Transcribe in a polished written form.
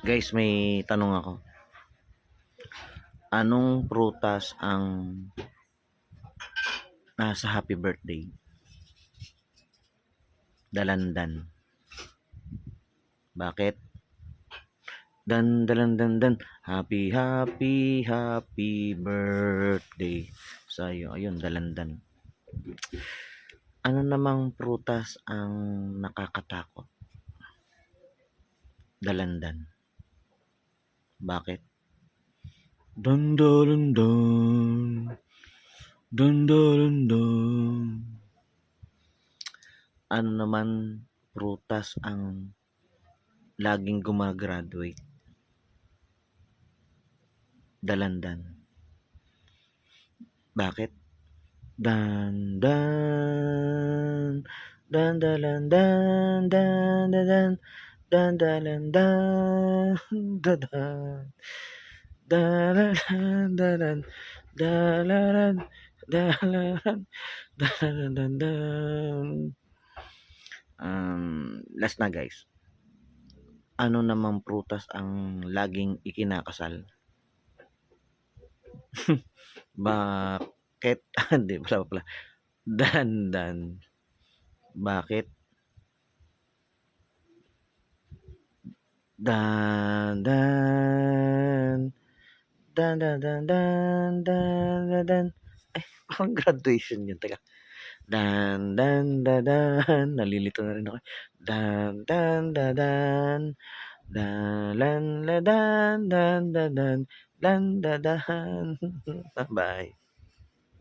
Guys, may tanong ako. Anong prutas ang nasa happy birthday? Dalandan. Bakit? Dan dalan dan dan. Happy happy happy birthday sa'yo. Ayun, dalandan. Ano namang prutas ang nakakatakot? Dalandan. Bakit? Dan dalan dan. Dan dalan dan. Ano naman prutas ang laging gumagraduate? Dalandan. Bakit? Dan dan dan dalan dan dan dan dan dalan dan dadan dalalan dalan dalalan dalalan dalalan dan dan. Last na guys. Ano namang prutas ang laging ikinakasal? Bakit? Hindi pala. Dandan. Bakit? Dan. Dan dan dan dan dan dan dan. Ay, parang graduation yun. Teka. Dan dan dan dan. Nalilito na rin ako. Dan dan dan dan. Dan dan dan dan dan dan dan dan dan. Bye.